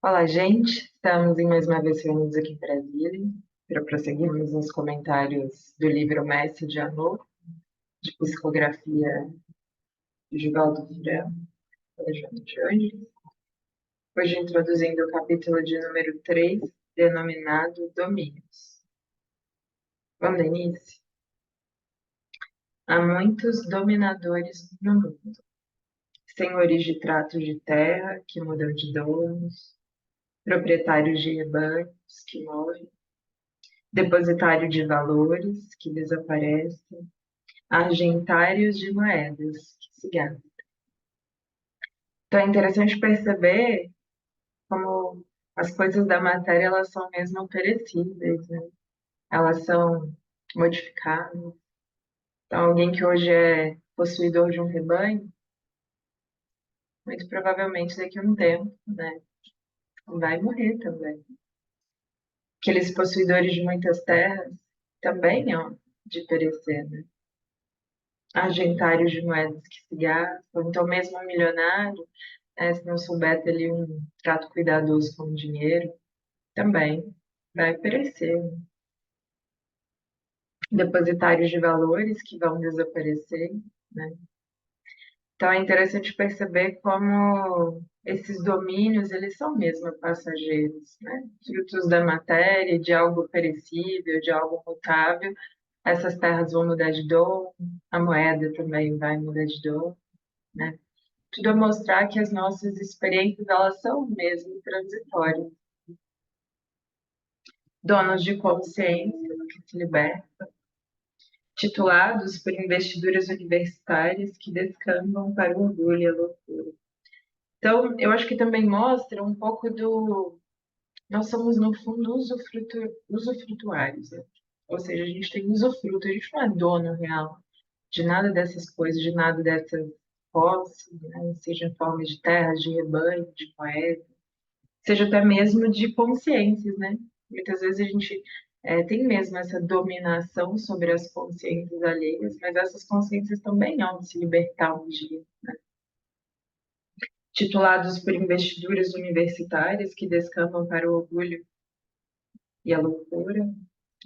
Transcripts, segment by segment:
Olá, gente. Estamos em mais uma vez reunidos aqui em Brasília para prosseguirmos nos comentários do livro Mestre de Amor, de psicografia de Givaldo Friar, pela Joana de Anjos. Hoje introduzindo o capítulo de número 3, denominado Domínios. Vamos dar início? Há muitos dominadores no mundo, senhores de tratos de terra que mudam de donos, proprietários de rebanhos que morrem, depositário de valores que desaparecem, argentários de moedas que se gastam. Então é interessante perceber como as coisas da matéria elas são mesmo perecíveis, né? Elas são modificáveis. Então alguém que hoje é possuidor de um rebanho, muito provavelmente daqui a um tempo, né, vai morrer também. Aqueles possuidores de muitas terras também ó, de perecer, né? Argentários de moedas que se gastam, então mesmo um milionário, se não souber ter ali um trato cuidadoso com o dinheiro, também vai perecer. Depositários de valores que vão desaparecer, né? Então é interessante perceber como esses domínios, eles são mesmo passageiros, né? Frutos da matéria, de algo perecível, de algo mutável. Essas terras vão mudar de dono, a moeda também vai mudar de dono, né? Tudo a mostrar que as nossas experiências, elas são mesmo transitórias. Donos de consciência que se libertam, titulados por investiduras universitárias que descambam para o orgulho e a loucura. Então, eu acho que também mostra um pouco do... Nós somos, no fundo, usufrutuários, né? Ou seja, a gente tem usufruto, a gente não é dono real de nada dessas coisas, de nada dessas posses, né? Seja em forma de terras, de rebanho, de moeda, seja até mesmo de consciências, né? Muitas vezes a gente tem mesmo essa dominação sobre as consciências alheias, mas essas consciências também hão de se libertar um dia, né? Titulados por investiduras universitárias que descampam para o orgulho e a loucura.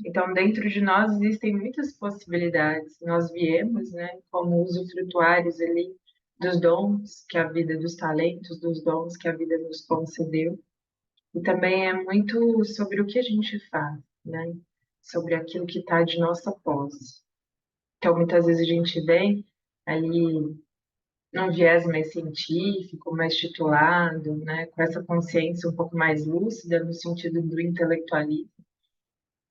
Então, dentro de nós existem muitas possibilidades. Nós viemos, né, como usufrutuários ali dos dons que a vida, dos talentos, dos dons que a vida nos concedeu. E também é muito sobre o que a gente faz, né? Sobre aquilo que está de nossa posse. Então, muitas vezes a gente vem ali num viés mais científico, mais titulado, né? Com essa consciência um pouco mais lúcida no sentido do intelectualismo.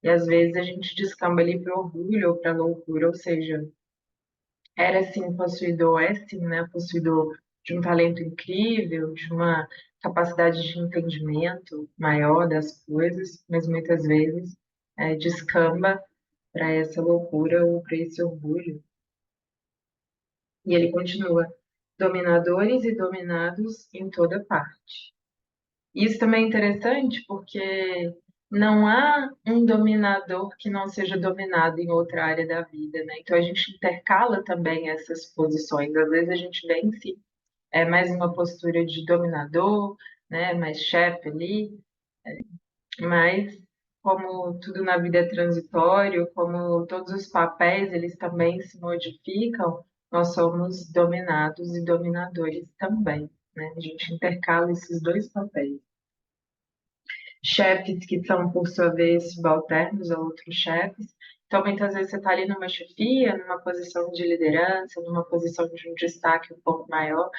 E às vezes a gente descamba ali para o orgulho ou para a loucura, ou seja, era sim possuidor, é sim, né? Possuidor de um talento incrível, de uma capacidade de entendimento maior das coisas, mas muitas vezes descamba para essa loucura ou para esse orgulho. E ele continua: dominadores e dominados em toda parte. Isso também é interessante porque não há um dominador que não seja dominado em outra área da vida, né? Então a gente intercala também essas posições. Às vezes a gente vem sim, é mais uma postura de dominador, né? Mais chefe ali, mas como tudo na vida é transitório, como todos os papéis eles também se modificam, nós somos dominados e dominadores também, né? A gente intercala esses dois papéis. Chefes que são, por sua vez, subalternos a outros chefes. Então, muitas vezes você está ali numa chefia, numa posição de liderança, numa posição de um destaque um pouco maior,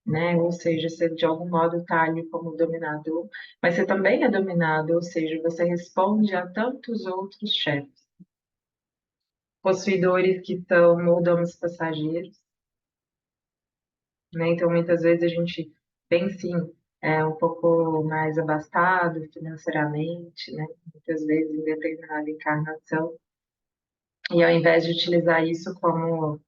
né? Ou seja, você de algum modo está ali como dominador, mas você também é dominado, ou seja, você responde a tantos outros chefes. Possuidores que são mordomos passageiros, né? Então, muitas vezes a gente vem sim um pouco mais abastado financeiramente, né? Muitas vezes em determinada encarnação, e ao invés de utilizar isso como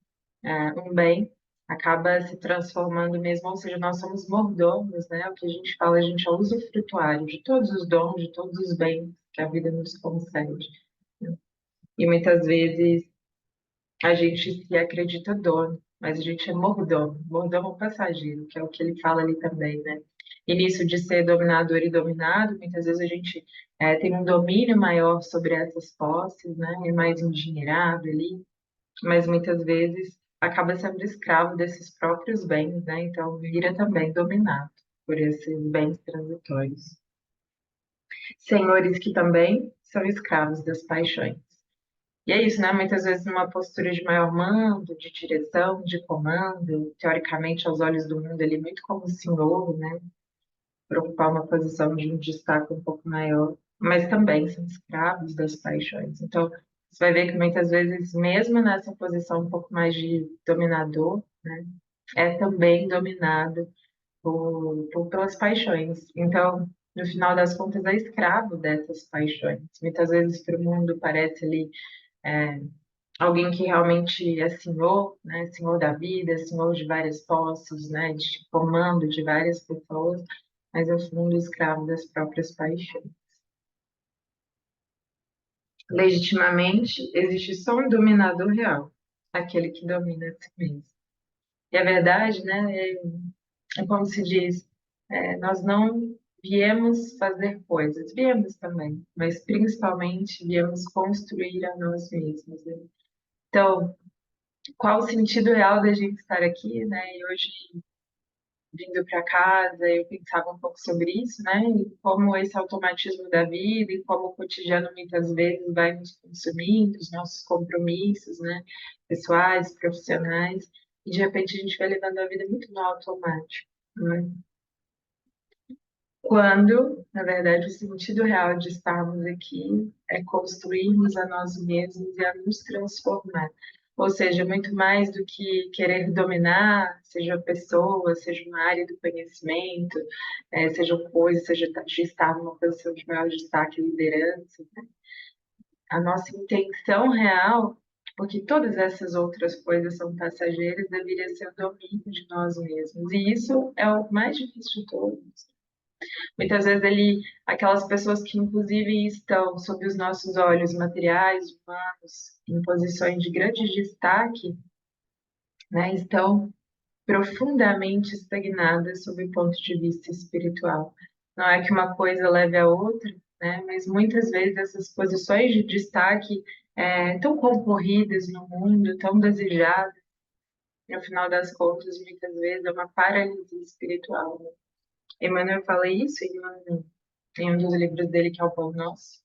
um bem, acaba se transformando mesmo, ou seja, nós somos mordomos, né? O que a gente fala, a gente é usufrutuário de todos os dons, de todos os bens que a vida nos concede, né? E muitas vezes a gente se acredita dono. mas a gente é mordomo, mordomo passageiro, que é o que ele fala ali também, né? E nisso de ser dominador e dominado, muitas vezes a gente tem um domínio maior sobre essas posses, né? É mais endinheirado ali, mas muitas vezes acaba sendo escravo desses próprios bens, né? Então vira também dominado por esses bens transitórios. Senhores que também são escravos das paixões. E é isso, né? Muitas vezes numa postura de maior mando, de direção, de comando, teoricamente aos olhos do mundo ele é muito como senhor, né? Para ocupar uma posição de um destaque um pouco maior, mas também são escravos das paixões. Então, você vai ver que muitas vezes, mesmo nessa posição um pouco mais de dominador, né? É também dominado pelas paixões. Então, no final das contas, é escravo dessas paixões. Muitas vezes para o mundo parece ali alguém que realmente é senhor, né? Senhor da vida, senhor de várias posses, né? De comando de várias pessoas, mas é o fundo escravo das próprias paixões. Legitimamente, existe só um dominador real, aquele que domina a si mesmo. E a verdade, né, é como se diz, nós não viemos fazer coisas, viemos também, mas principalmente viemos construir a nós mesmos, né? Então, qual o sentido real da gente estar aqui, né? E hoje, vindo para casa, eu pensava um pouco sobre isso, né? E como esse automatismo da vida e como o cotidiano muitas vezes vai nos consumindo, os nossos compromissos, né? Pessoais, profissionais, e de repente a gente vai levando a vida muito no automático, né? Quando, na verdade, o sentido real de estarmos aqui é construirmos a nós mesmos e a nos transformar. Ou seja, muito mais do que querer dominar, seja pessoa, seja uma área do conhecimento, seja coisa, seja de estar numa posição de maior destaque e liderança. A nossa intenção real, porque todas essas outras coisas são passageiras, deveria ser o domínio de nós mesmos. E isso é o mais difícil de todos. Muitas vezes ele, aquelas pessoas que inclusive estão sob os nossos olhos materiais, humanos, em posições de grande destaque, né, estão profundamente estagnadas sob o ponto de vista espiritual. Não é que uma coisa leve a outra, né, mas muitas vezes essas posições de destaque tão concorridas no mundo, tão desejadas, no final das contas, muitas vezes é uma paralisia espiritual. Né? Emmanuel fala isso em um dos livros dele, que é o Pão Nosso,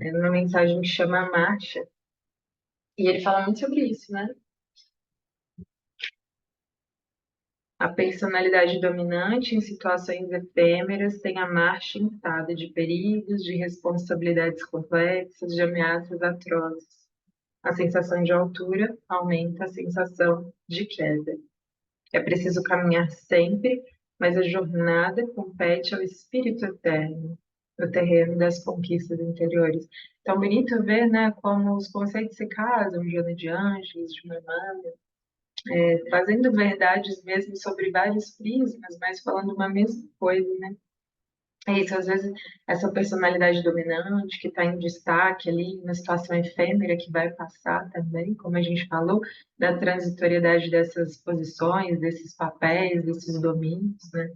numa mensagem que chama A Marcha. E ele fala muito sobre isso, né? A personalidade dominante em situações efêmeras tem a marcha instada de perigos, de responsabilidades complexas, de ameaças atrozes. A sensação de altura aumenta a sensação de queda. É preciso caminhar sempre, mas a jornada compete ao espírito eterno, no terreno das conquistas interiores. Então, bonito ver, né, como os conceitos se casam, Joana de Ângeles, de Emmanuel, trazendo verdades mesmo sobre vários prismas, mas falando uma mesma coisa, né? É isso, às vezes, essa personalidade dominante que está em destaque ali, uma situação efêmera que vai passar também, como a gente falou, da transitoriedade dessas posições, desses papéis, desses domínios, né?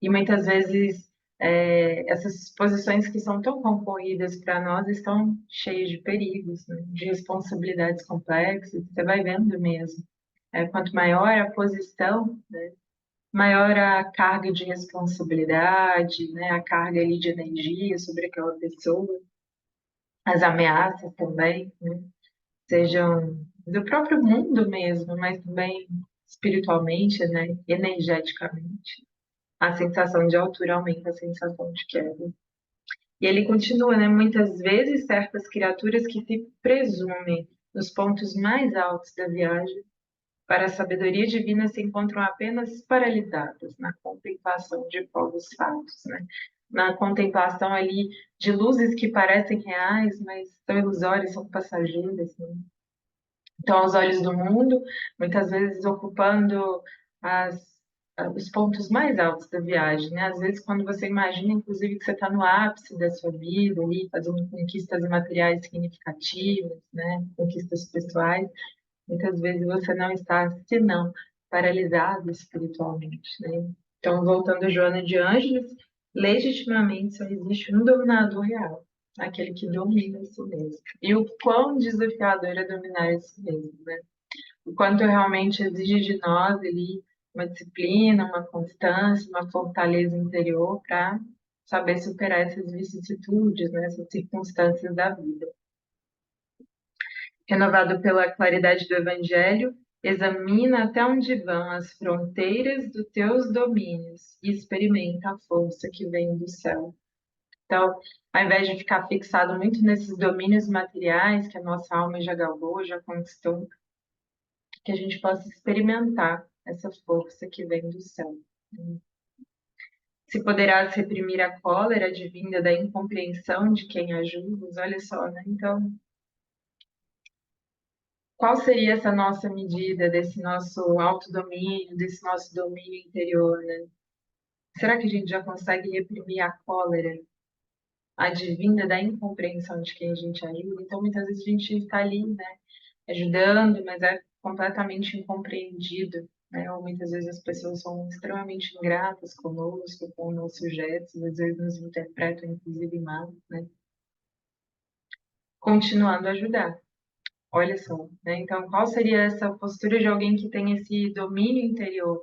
E muitas vezes essas posições que são tão concorridas para nós estão cheias de perigos, né? De responsabilidades complexas, você vai vendo mesmo. Quanto maior a posição, né, maior a carga de responsabilidade, né, a carga ali de energia sobre aquela pessoa, as ameaças também, né, sejam do próprio mundo mesmo, mas também espiritualmente, né, energeticamente. A sensação de altura aumenta a sensação de queda. E ele continua, né? Muitas vezes certas criaturas que se presumem nos pontos mais altos da viagem para a sabedoria divina se encontram apenas paralisadas na contemplação de povos fatos, né? Na contemplação ali de luzes que parecem reais, mas são ilusórias, são passageiras, né? Então, aos olhos do mundo, muitas vezes ocupando as, os pontos mais altos da viagem, né? Às vezes, quando você imagina, inclusive, que você está no ápice da sua vida, ali, fazendo conquistas materiais significativas, né? Conquistas pessoais, Muitas vezes você não está, se não, paralisado espiritualmente, né? Então, voltando a Joana de Ângeles, legitimamente só existe um dominador real, aquele que domina a si mesmo. E o quão desafiador é dominar a si mesmo, né? O quanto realmente exige de nós ali uma disciplina, uma constância, uma fortaleza interior para saber superar essas vicissitudes, né, essas circunstâncias da vida. Renovado pela claridade do Evangelho, examina até onde vão as fronteiras dos teus domínios e experimenta a força que vem do céu. Então, ao invés de ficar fixado muito nesses domínios materiais que a nossa alma já galgou, já conquistou, que a gente possa experimentar essa força que vem do céu. Se poderás reprimir a cólera advinda da incompreensão de quem a julgas, olha só, né? Então, qual seria essa nossa medida desse nosso autodomínio, desse nosso domínio interior, né? Será que a gente já consegue reprimir a cólera advinda da incompreensão de quem a gente ajuda? Então, muitas vezes a gente está ali, né, ajudando, mas é completamente incompreendido, né? Ou muitas vezes as pessoas são extremamente ingratas conosco, com nossos gestos, às vezes nos interpretam inclusive mal, né? Continuando a ajudar. Olha só, né? Então, qual seria essa postura de alguém que tem esse domínio interior?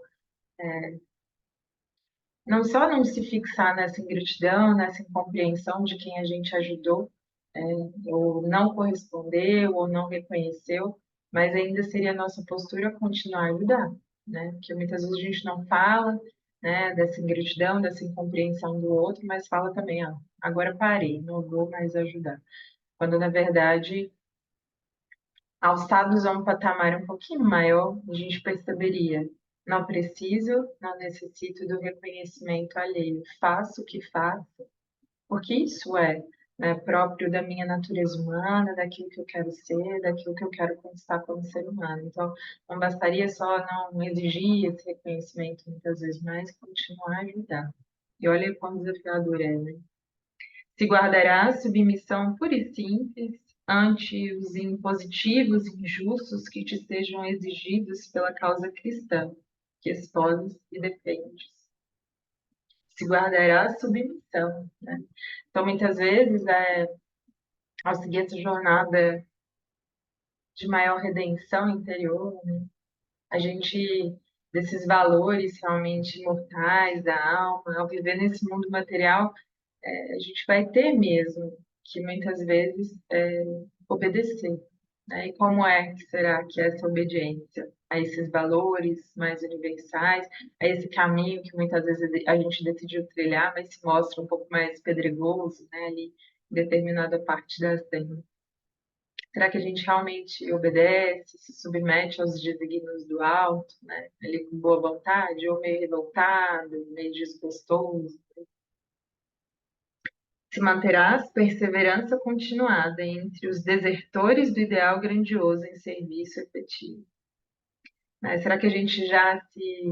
Não só não se fixar nessa ingratidão, nessa incompreensão de quem a gente ajudou, é, ou não correspondeu, ou não reconheceu, mas ainda seria a nossa postura continuar a ajudar, né? Porque muitas vezes a gente não fala, né, dessa ingratidão, dessa incompreensão do outro, mas fala também, ah, agora parei, não vou mais ajudar. Quando, na verdade, alçados a um patamar um pouquinho maior, a gente perceberia, não preciso, não necessito do reconhecimento alheio, faço o que faço, porque isso é, né, próprio da minha natureza humana, daquilo que eu quero ser, daquilo que eu quero conquistar como ser humano. Então, não bastaria só não exigir esse reconhecimento muitas vezes, mas continuar a ajudar. E olha quão desafiador é, né? Se guardará submissão pura e simples ante os impositivos injustos que te sejam exigidos pela causa cristã, que expões e defendes. Se guardará submissão, né? Então, muitas vezes, ao seguir essa jornada de maior redenção interior, né, a gente, desses valores realmente imortais da alma, ao viver nesse mundo material, a gente vai ter mesmo que muitas vezes obedecer, né? E como é que será que é essa obediência a esses valores mais universais, a esse caminho que muitas vezes a gente decidiu trilhar, mas se mostra um pouco mais pedregoso, né, ali em determinada parte da cena? Será que a gente realmente obedece, se submete aos desígnios do alto, né? Ali com boa vontade, ou meio revoltado, meio desgostoso? Se manterás perseverança continuada entre os desertores do ideal grandioso em serviço efetivo, né? Será que a gente já se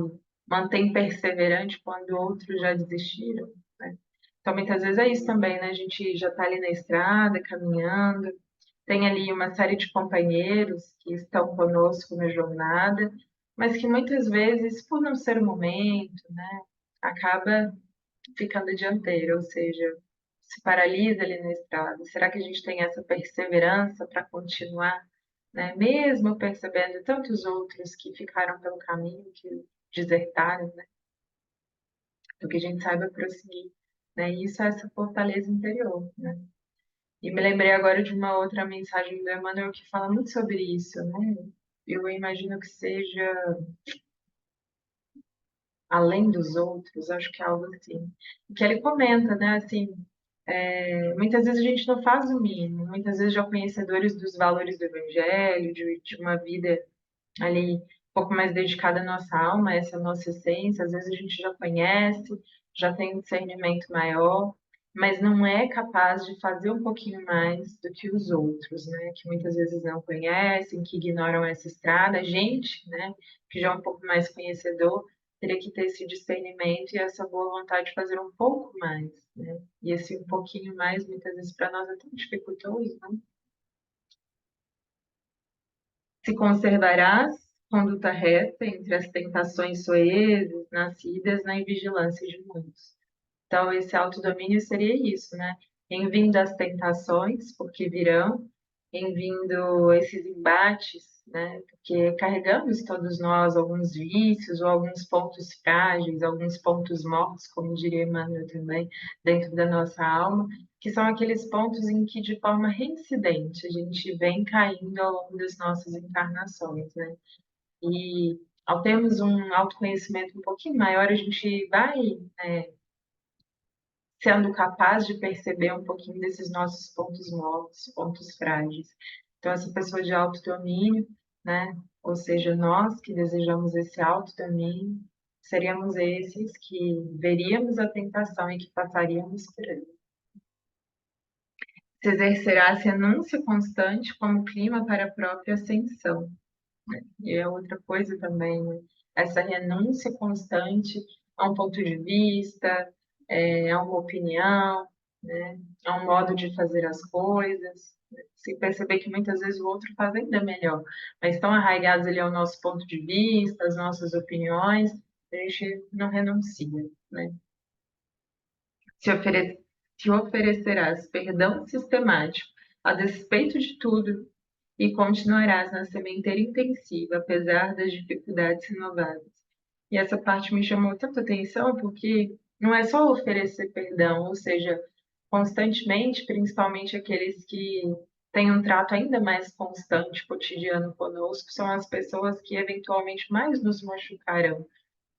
mantém perseverante quando outros já desistiram, né? Então, muitas vezes é isso também, né? A gente já está ali na estrada, caminhando, tem ali uma série de companheiros que estão conosco na jornada, mas que muitas vezes, por não ser o momento, né, acaba ficando dianteiro, ou seja, se paralisa ali na estrada. Será que a gente tem essa perseverança para continuar, né? Mesmo percebendo tantos outros que ficaram pelo caminho, que desertaram, né? Então, que a gente saiba prosseguir, né? E isso é essa fortaleza interior, né? E me lembrei agora de uma outra mensagem do Emmanuel que fala muito sobre isso, né? Eu imagino que seja além dos outros, acho que é algo assim. Que ele comenta, né? Assim, muitas vezes a gente não faz o mínimo, muitas vezes já conhecedores dos valores do Evangelho, de uma vida ali um pouco mais dedicada à nossa alma, a essa nossa essência, às vezes a gente já conhece, já tem um discernimento maior, mas não é capaz de fazer um pouquinho mais do que os outros, né? Que muitas vezes não conhecem, que ignoram essa estrada. A gente, né, que já é um pouco mais conhecedor, teria que ter esse discernimento e essa boa vontade de fazer um pouco mais, né? E esse um pouquinho mais, muitas vezes, para nós é tão dificultoso, né? Se conservarás conduta reta entre as tentações soezes, nascidas na invigilância de muitos. Então, esse autodomínio seria isso, né? Em vindo as tentações, porque virão, em vindo esses embates, né? Porque carregamos todos nós alguns vícios ou alguns pontos frágeis, alguns pontos mortos, como diria Emmanuel também, dentro da nossa alma, que são aqueles pontos em que, de forma reincidente, a gente vem caindo ao longo das nossas encarnações, né? E ao termos um autoconhecimento um pouquinho maior, a gente vai, né, sendo capaz de perceber um pouquinho desses nossos pontos mortos, pontos frágeis. Então, essa pessoa de autodomínio, né? Ou seja, nós que desejamos esse autodomínio, seríamos esses que veríamos a tentação e que passaríamos por ele. Se exercerá essa renúncia constante como clima para a própria ascensão. E é outra coisa também, né? Essa renúncia constante a um ponto de vista, a uma opinião, né? A um modo de fazer as coisas, né? Se perceber que muitas vezes o outro faz ainda melhor, mas estão arraigados ali ao nosso ponto de vista, às nossas opiniões, a gente não renuncia, né? Se, ofere se oferecerás perdão sistemático a despeito de tudo e continuarás na sementeira intensiva, apesar das dificuldades renovadas. E essa parte me chamou tanta atenção porque não é só oferecer perdão, ou seja, constantemente, principalmente aqueles que têm um trato ainda mais constante, cotidiano conosco, são as pessoas que eventualmente mais nos machucarão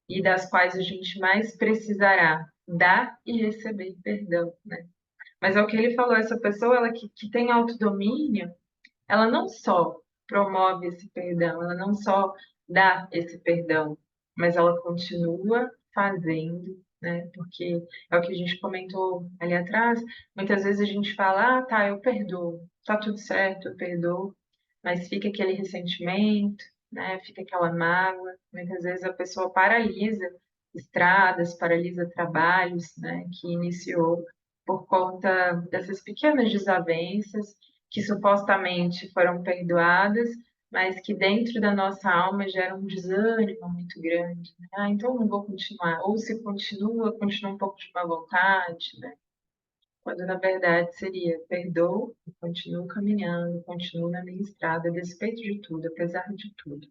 e das quais a gente mais precisará dar e receber perdão, né? Mas é o que ele falou, essa pessoa ela que tem autodomínio, ela não só promove esse perdão, ela não só dá esse perdão, mas ela continua fazendo, né? Porque é o que a gente comentou ali atrás. Muitas vezes a gente fala, ah, tá, eu perdoo, tá tudo certo, eu perdoo, mas fica aquele ressentimento, né? Fica aquela mágoa. Muitas vezes a pessoa paralisa estradas, paralisa trabalhos, né? Que iniciou por conta dessas pequenas desavenças que supostamente foram perdoadas, mas que dentro da nossa alma geram um desânimo muito grande, né? Ah, então não vou continuar. Ou se continua, continua um pouco de má vontade, né? Quando na verdade seria perdoo e continuo caminhando, continuo na minha estrada, a despeito de tudo, apesar de tudo.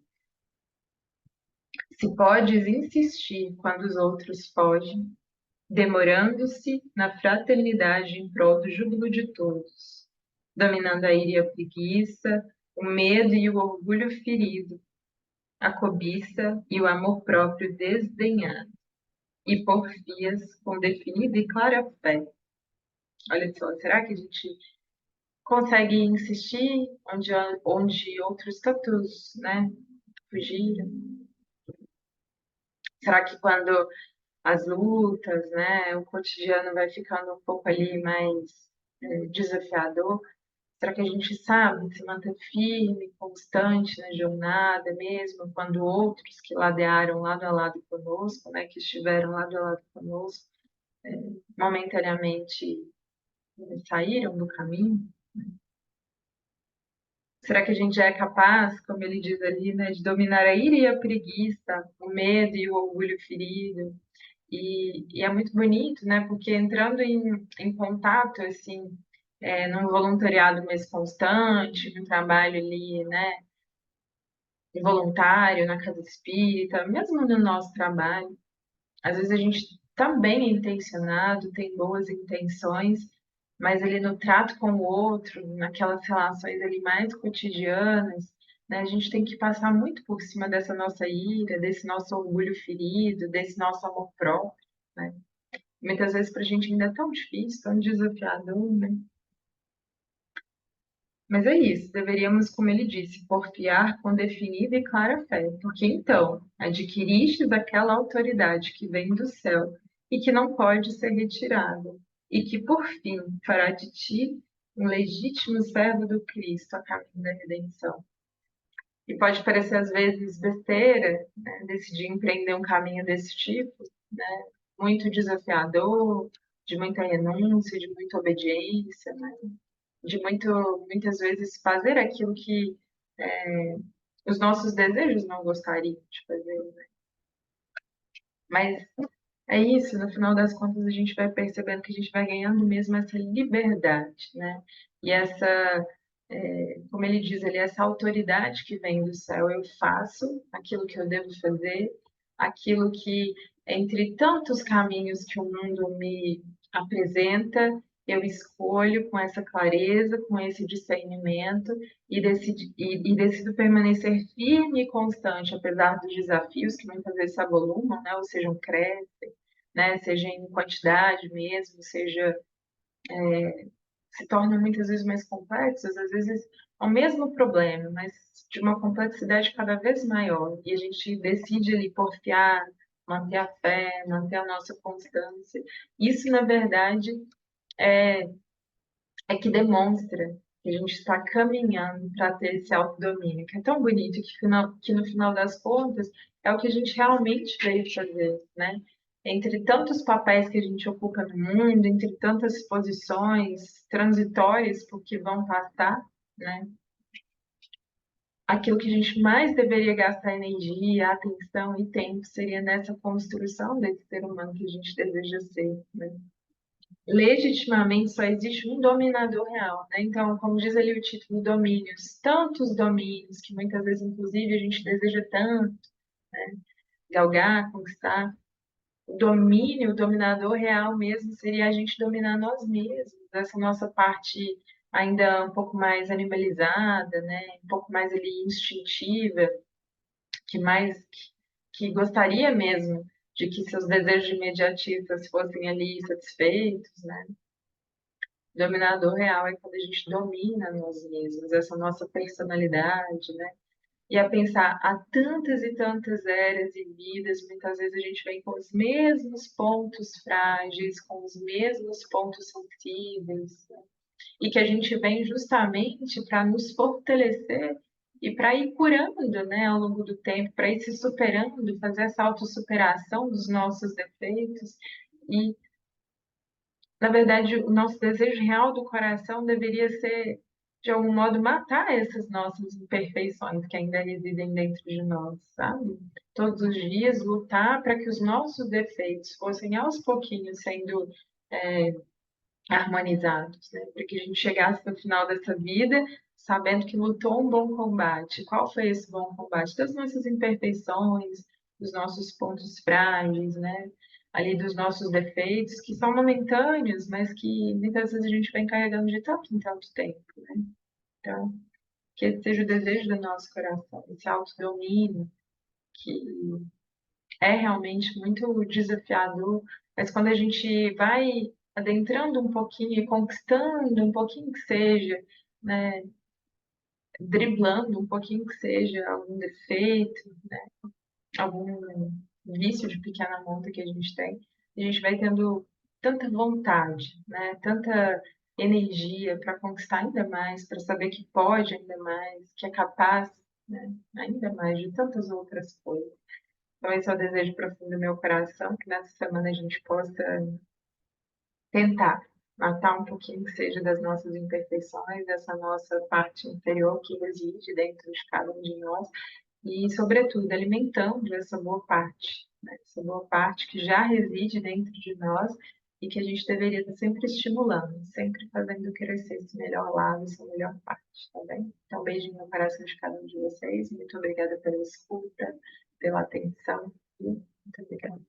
Se podes insistir quando os outros fogem, demorando-se na fraternidade em prol do júbilo de todos, dominando a ira e a preguiça, o medo e o orgulho ferido, a cobiça e o amor próprio desdenhado, e porfias com definida e clara fé. Olha só, será que a gente consegue insistir onde outros tantos, né, fugiram? Será que quando as lutas, né, o cotidiano vai ficando um pouco ali mais desafiador, será que a gente sabe se manter firme, constante na jornada, mesmo quando outros que ladearam lado a lado conosco, né, que estiveram lado a lado conosco, momentaneamente saíram do caminho? Será que a gente já é capaz, como ele diz ali, né, de dominar a ira e a preguiça, o medo e o orgulho ferido? E é muito bonito, né? Porque entrando em contato, assim, num voluntariado mais constante, no trabalho ali, né, voluntário, na casa espírita, mesmo no nosso trabalho, às vezes a gente está bem intencionado, tem boas intenções, mas ali no trato com o outro, naquelas relações ali mais cotidianas, né, a gente tem que passar muito por cima dessa nossa ira, desse nosso orgulho ferido, desse nosso amor próprio, né? Muitas vezes para a gente ainda é tão difícil, tão desafiador, né? Mas é isso, deveríamos, como ele disse, porfiar com definida e clara fé, porque então adquiristes aquela autoridade que vem do céu e que não pode ser retirada, e que por fim fará de ti um legítimo servo do Cristo a caminho da redenção. E pode parecer às vezes besteira, né, decidir empreender um caminho desse tipo, né, muito desafiador, de muita renúncia, de muita obediência, né, de muitas vezes fazer aquilo que os nossos desejos não gostariam de fazer, né? Mas é isso, no final das contas a gente vai percebendo que a gente vai ganhando mesmo essa liberdade, né? E essa, como ele diz ali, essa autoridade que vem do céu. Eu faço aquilo que eu devo fazer, aquilo que, entre tantos caminhos que o mundo me apresenta, eu escolho com essa clareza, com esse discernimento e decido permanecer firme e constante, apesar dos desafios que muitas vezes se avolumam, né? Ou sejam, crescem, né? Seja em quantidade mesmo, seja se tornam muitas vezes mais complexos, às vezes é o mesmo problema, mas de uma complexidade cada vez maior. E a gente decide ali porfiar, manter a fé, manter a nossa constância. Isso, na verdade, é que demonstra que a gente está caminhando para ter esse autodomínio, que é tão bonito que no final das contas é o que a gente realmente veio fazer, né? Entre tantos papéis que a gente ocupa no mundo, entre tantas posições transitórias por que vão passar, né? Aquilo que a gente mais deveria gastar energia, atenção e tempo seria nessa construção desse ser humano que a gente deseja ser, né? Legitimamente só existe um dominador real, né? Então, como diz ali o título, domínios, tantos domínios que muitas vezes, inclusive, a gente deseja tanto galgar, conquistar. O domínio, o dominador real mesmo seria a gente dominar nós mesmos, essa nossa parte ainda um pouco mais animalizada, né? Um pouco mais ali instintiva, que mais que gostaria mesmo de que seus desejos imediatistas fossem ali satisfeitos, né? Dominador real é quando a gente domina nós mesmos, essa nossa personalidade, né? E a pensar há tantas e tantas eras e vidas, muitas vezes a gente vem com os mesmos pontos frágeis, com os mesmos pontos sensíveis, né? E que a gente vem justamente para nos fortalecer e para ir curando, né, ao longo do tempo, para ir se superando, fazer essa autossuperação dos nossos defeitos e na verdade, o nosso desejo real do coração deveria ser, de algum modo, matar essas nossas imperfeições que ainda residem dentro de nós, sabe? Todos os dias lutar para que os nossos defeitos fossem aos pouquinhos sendo harmonizados, né? Para que a gente chegasse no final dessa vida sabendo que lutou um bom combate. Qual foi esse bom combate? Das nossas imperfeições, dos nossos pontos frágeis, né? Ali dos nossos defeitos, que são momentâneos, mas que muitas vezes a gente vem carregando de tanto em tanto tempo, né? Então, que esse seja o desejo do nosso coração, esse autodomínio, que é realmente muito desafiador, mas quando a gente vai adentrando um pouquinho e conquistando um pouquinho que seja, né, driblando um pouquinho que seja algum defeito, algum vício de pequena monta que a gente vai tendo tanta vontade, né, tanta energia para conquistar ainda mais, para saber que pode ainda mais, que é capaz, né, ainda mais de tantas outras coisas. Então, esse é o desejo profundo do meu coração, que nessa semana a gente possa tentar matar um pouquinho que seja das nossas imperfeições, dessa nossa parte inferior que reside dentro de cada um de nós e, sobretudo, alimentando essa boa parte, né? Essa boa parte que já reside dentro de nós e que a gente deveria estar sempre estimulando, sempre fazendo crescer esse melhor lado, essa melhor parte, tá bem? Então, um beijo no coração de cada um de vocês. Muito obrigada pela escuta, pela atenção. Muito obrigada.